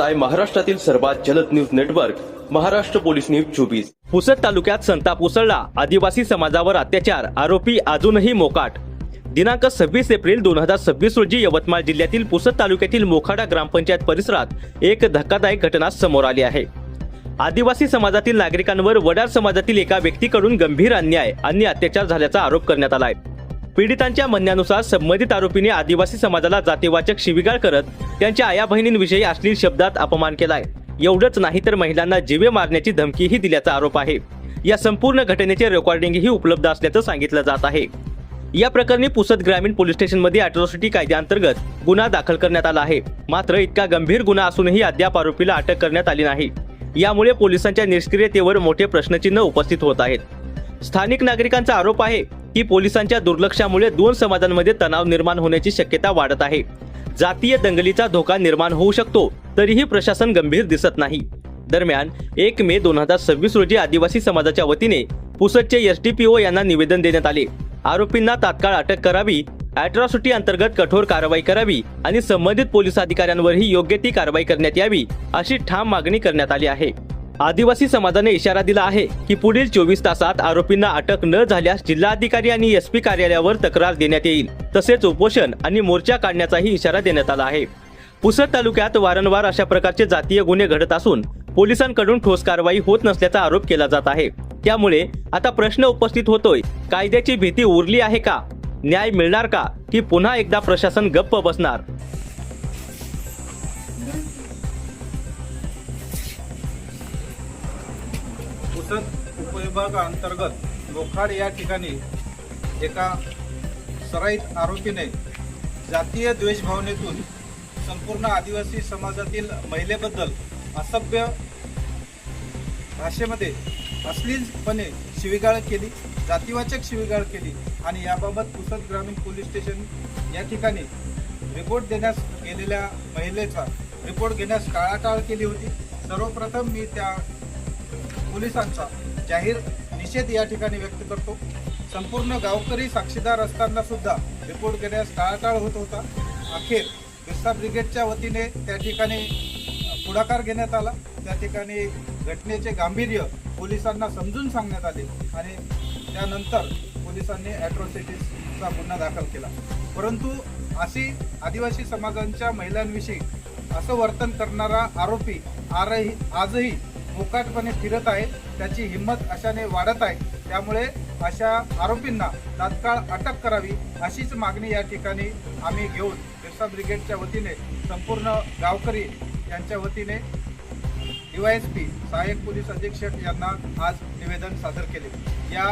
आहे महाराष्ट्रातील सर्वात जलद news network Maharashtra police news 24। Pusad तालुक्यात संताप उसळला। आदिवासी समाजावर अत्याचार, आरोपी अजूनही मोकाट। दिनांक 26 एप्रिल 2026 रोजी यवतमाळ जिल्ह्यातील पुसद तालुक्यातील मोखाडा ग्रामपंचायत परिसरात एक धक्कादायक घटना समोर आली आहे। आदिवासी समाजातील नागरिकांवर वडार समाजातील एका व्यक्तीकडून गंभीर अन्याय आणि अत्याचार झाल्याचा आरोप करण्यात आला आहे। पीडितांच्या म्हणण्यानुसार संबंधित आरोपीने आदिवासी समाजाला जातीवाचक शिवीगाळ करत त्यांच्या आया बहिणींविषयी अश्लील शब्दात अपमान केलाय। एवढंच नाही तर महिलांना जीवे मारण्याची धमकीही दिल्याचा आरोप आहे। या संपूर्ण घटनेचे रेकॉर्डिंगही उपलब्ध असल्याचं सांगितलं जात आहे। या प्रकरणी पुसद ग्रामीण पोलीस स्टेशनमध्ये अॅट्रॉसिटी कायद्याअंतर्गत गुन्हा दाखल करण्यात आला आहे। मात्र इतका गंभीर गुन्हा असूनही अद्याप आरोपीला अटक करण्यात आली नाही। यामुळे पोलिसांच्या निष्क्रियतेवर मोठे प्रश्नचिन्ह उपस्थित होत आहेत। स्थानिक नागरिकांचा आरोप आहे की पोलिसांच्या दुर्लक्षामुळे दोन समाजांमध्ये तणाव निर्माण होण्याची शक्यता वाढत आहे। जातीय दंगलीचा धोका निर्माण होऊ शकतो, तरीही प्रशासन गंभीर दिसत नाही। दरम्यान 1 मे 2026 रोजी आदिवासी समाजाच्या वतीने पुसदचे एसडीपीओ यांना निवेदन देण्यात आले। आरोपींना तात्काळ अटक करावी, अॅट्रॉसिटी अंतर्गत कठोर कारवाई करावी आणि संबंधित पोलीस अधिकाऱ्यांवरही योग्य ती कारवाई करण्यात यावी, अशी ठाम मागणी करण्यात आली आहे। आदिवासी समाजाने इशारा दिला आहे की पुढील 24 तासात आरोपींना अटक न झाल्यास जिल्हाधिकारी आणि एसपी कार्यालयावर तक्रार देण्यात येईल। तसेच उपोषण आणि मोर्चा काढण्याचाही इशारा देण्यात आला आहे। पुसद तालुक्यात वारंवार अशा प्रकारचे जातीय गुन्हे घडत असून पोलिसांकडून ठोस कारवाई होत नसल्याचा आरोप केला जात आहे। त्यामुळे आता प्रश्न उपस्थित होतोय, कायद्याची भीती उरली आहे का? न्याय मिळणार का की पुन्हा एकदा प्रशासन गप्प बसणार? पुसद उपविभागाअंतर्गत मोखाड या ठिकाणी एका सराईत आरोपीने जातीय द्वेषभावनेतून संपूर्ण आदिवासी समाजातील महिलेबद्दल असभ्य भाषेमध्ये अश्लीलपणे शिवीगाळ केली, जातीवाचक शिवीगाळ केली आणि याबाबत पुसद ग्रामीण पोलीस स्टेशन या ठिकाणी रिपोर्ट देण्यास गेलेल्या महिलेचा रिपोर्ट घेण्यास टाळाटाळ केली होती। सर्वप्रथम मी त्या पोलिसांचा जाहीर निषेध या ठिकाणी व्यक्त करतो। संपूर्ण गावकरी साक्षीदार असताना सुद्धा रिपोर्ट घेण्यास टाळाटाळ होत होता। अखेर बिरसा ब्रिगेडच्या वतीने त्या ठिकाणी पुढाकार घेण्यात आला। त्या ठिकाणी घटनेचे गांभीर्य पोलिसांना समजून सांगण्यात आले आणि त्यानंतर पोलिसांनी अॅट्रॉसिटीजचा गुन्हा दाखल केला। परंतु अशी आदिवासी समाजांच्या महिलांविषयी असं वर्तन करणारा आरोपी आजही मोकाटपणे फिरत आहे। त्याची हिंमत अशाने वाढत आहे। त्यामुळे अशा आरोपींना तात्काळ अटक करावी, अशीच मागणी या ठिकाणी आम्ही घेऊन बिरसा ब्रिगेडच्या वतीने संपूर्ण गावकरी यांच्या वतीने DYSP सहाय्यक पोलीस अधीक्षक यांना आज निवेदन सादर केले। या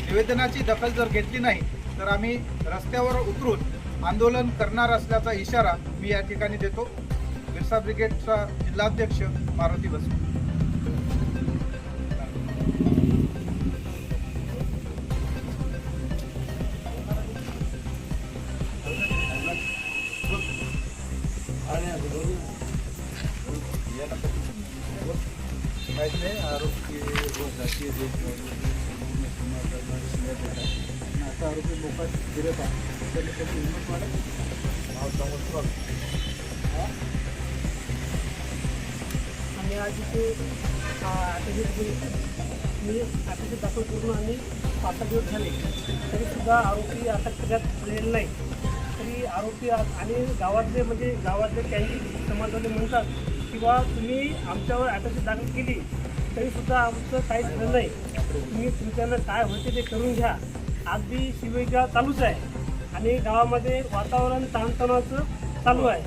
निवेदनाची दखल जर घेतली नाही तर आम्ही रस्त्यावर उतरून आंदोलन करणार असल्याचा इशारा मी या ठिकाणी देतो। बिरसा ब्रिगेडचा जिल्हाध्यक्ष मारुती बसवे। आरोपी जातीय आता आरोपी मोकाट फिरत आहे, त्याने त्याची हिंमत वाढत नाव समजतो। आम्ही आज इथे अटक दाखल करून आम्ही 5 दिवस झाले, तरीसुद्धा आरोपी अटक करण्यात आलेले नाही। तरी आरोपी आणि गावातले काही समाजाने म्हणतात किंवा तुम्ही आमच्यावर अटक दाखल केली तरीसुद्धा आमचं काही झालं नाही, तुम्ही तुमच्यानं काय होते ते करून घ्या। अगदी शिवीगाळ चालूच आहे आणि गावामध्ये वातावरण ताणतणावाचं चालू आहे।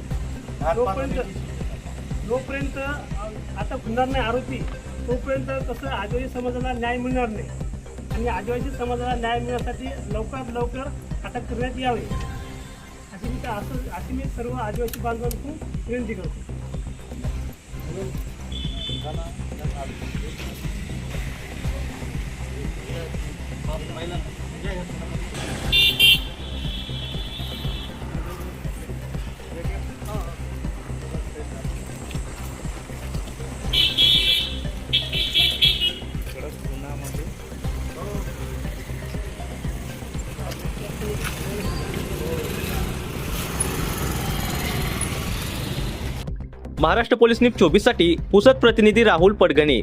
जोपर्यंत आता खुलणार नाही आरोपी, तोपर्यंत कसं आदिवासी समाजाला न्याय मिळणार नाही आणि आदिवासी समाजाला न्याय मिळण्यासाठी लवकरात लवकर अटक करण्यात यावे, अशी मी सर्व आदिवासी बांधवांकडून विनंती करतो। महाराष्ट्र पोलीस न्यूज 24 साठी पुसद प्रतिनिधी राहुल पडगणे.